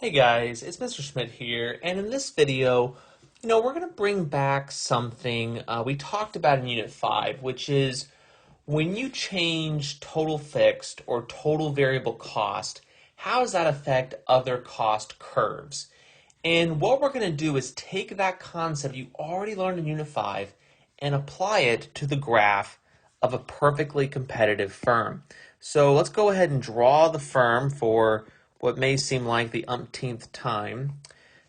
Hey guys, it's Mr. Schmidt here, and in this video, we're going to bring back something we talked about in Unit 5, which is when you change total fixed or total variable cost, how does that affect other cost curves? And what we're going to do is take that concept you already learned in Unit 5 and apply it to the graph of a perfectly competitive firm. So let's go ahead and draw the firm for what may seem like the umpteenth time.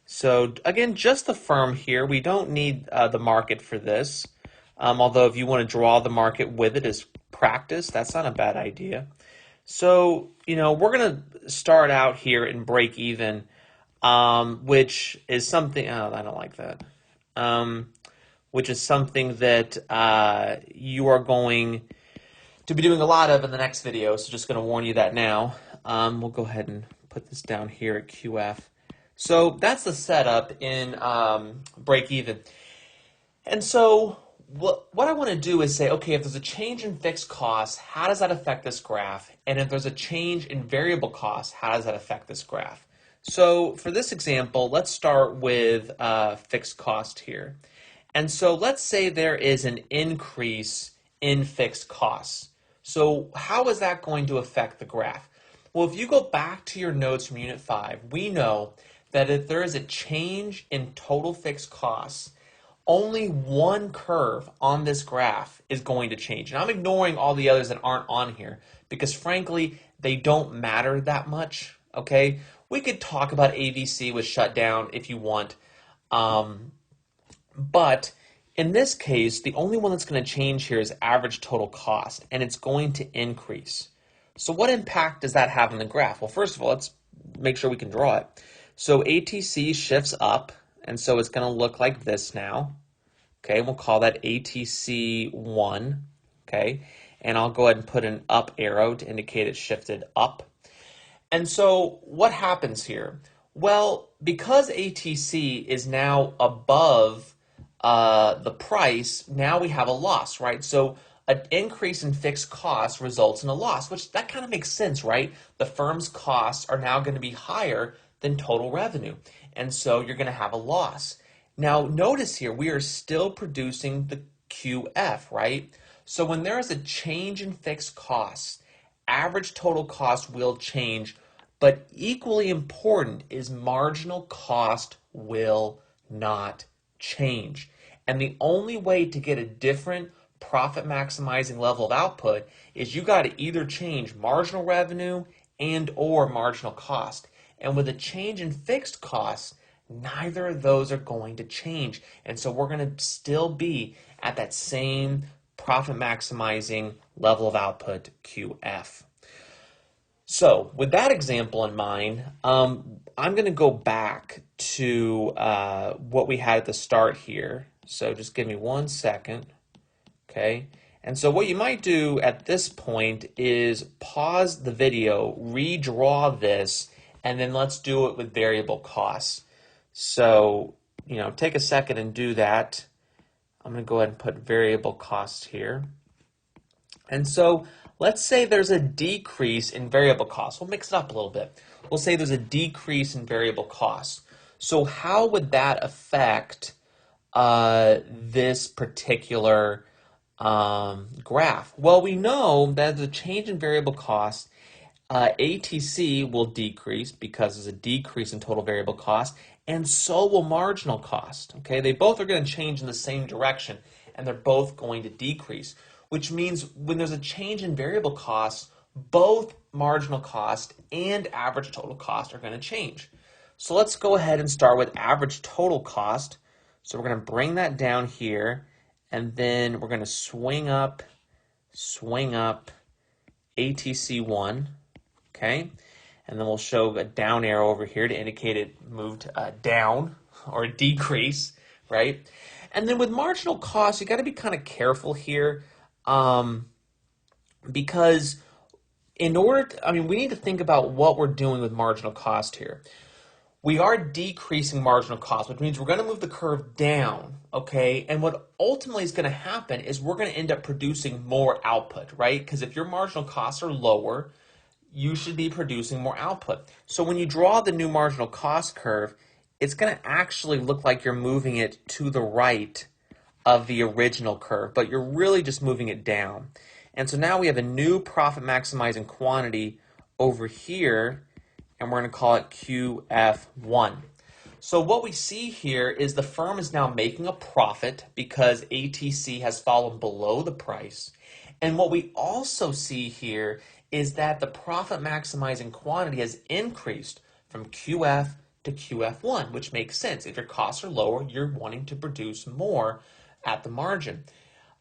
So again, just the firm here. We don't need the market for this. Although if you want to draw the market with it as practice, that's not a bad idea. So, we're going to start out here and break even, which is something, oh, I don't like that, which is something that you are going to be doing a lot of in the next video, so just going to warn you that now. We'll go ahead and put this down here at QF. So that's the setup in break even. And so what I want to do is say, okay, if there's a change in fixed costs, how does that affect this graph? And if there's a change in variable costs, how does that affect this graph? So for this example, let's start with fixed cost here. And so let's say there is an increase in fixed costs. So how is that going to affect the graph? Well, if you go back to your notes from Unit 5, we know that if there is a change in total fixed costs, only one curve on this graph is going to change. And I'm ignoring all the others that aren't on here because frankly, they don't matter that much, okay? We could talk about AVC was shut down if you want, but in this case, the only one that's going to change here is average total cost, and it's going to increase. So what impact does that have on the graph? Well, first of all, let's make sure we can draw it. So ATC shifts up, and so it's going to look like this now. Okay, we'll call that ATC1. Okay, and I'll go ahead and put an up arrow to indicate it shifted up. And so what happens here? Well, because ATC is now above the price, now we have a loss, right? So an increase in fixed costs results in a loss, which that kind of makes sense, right? The firm's costs are now going to be higher than total revenue, and so you're going to have a loss. Now, notice here, we are still producing the QF, right? So when there is a change in fixed costs, average total cost will change, but equally important is marginal cost will not change. And the only way to get a different profit maximizing level of output is you got to either change marginal revenue and or marginal cost. And with a change in fixed costs, neither of those are going to change. And so we're going to still be at that same profit maximizing level of output, QF. So with that example in mind, I'm going to go back to what we had at the start here. So just give me 1 second. Okay. And so what you might do at this point is pause the video, redraw this, and then let's do it with variable costs. So, take a second and do that. I'm going to go ahead and put variable costs here. And so let's say there's a decrease in variable costs. We'll mix it up a little bit. We'll say there's a decrease in variable costs. So how would that affect this particular graph? Well, we know that the change in variable costs, ATC will decrease because there's a decrease in total variable cost, and so will marginal cost. Okay, they both are going to change in the same direction, and they're both going to decrease, which means when there's a change in variable costs, both marginal cost and average total cost are going to change. So let's go ahead and start with average total cost. So we're going to bring that down here, and then we're going to swing up ATC1, okay? And then we'll show a down arrow over here to indicate it moved down or decrease, right? And then with marginal cost, you got to be kind of careful here because in order to, we need to think about what we're doing with marginal cost here. We are decreasing marginal cost, which means we're going to move the curve down, okay? And what ultimately is going to happen is we're going to end up producing more output, right? Because if your marginal costs are lower, you should be producing more output. So when you draw the new marginal cost curve, it's going to actually look like you're moving it to the right of the original curve, but you're really just moving it down. And so now we have a new profit maximizing quantity over here, and we're going to call it QF1. So what we see here is the firm is now making a profit because ATC has fallen below the price. And what we also see here is that the profit maximizing quantity has increased from QF to QF1, which makes sense. If your costs are lower, you're wanting to produce more at the margin.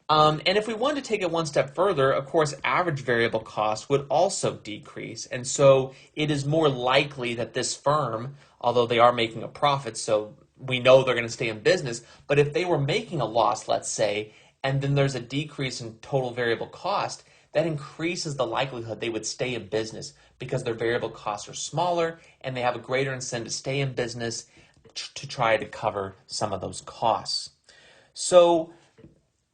And if we wanted to take it one step further, of course, average variable cost would also decrease. And so it is more likely that this firm, although they are making a profit, so we know they're going to stay in business, but if they were making a loss, let's say, and then there's a decrease in total variable cost, that increases the likelihood they would stay in business because their variable costs are smaller and they have a greater incentive to stay in business to try to cover some of those costs. So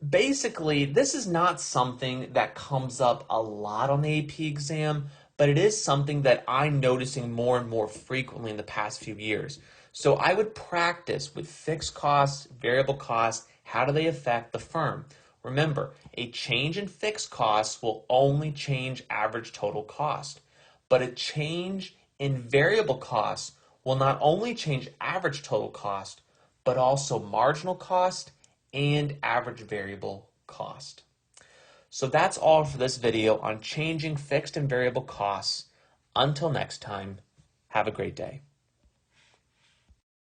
basically, this is not something that comes up a lot on the AP exam, but it is something that I'm noticing more and more frequently in the past few years. So I would practice with fixed costs, variable costs, how do they affect the firm? Remember, a change in fixed costs will only change average total cost, but a change in variable costs will not only change average total cost, but also marginal cost and average variable cost. So that's all for this video on changing fixed and variable costs. Until next time, have a great day.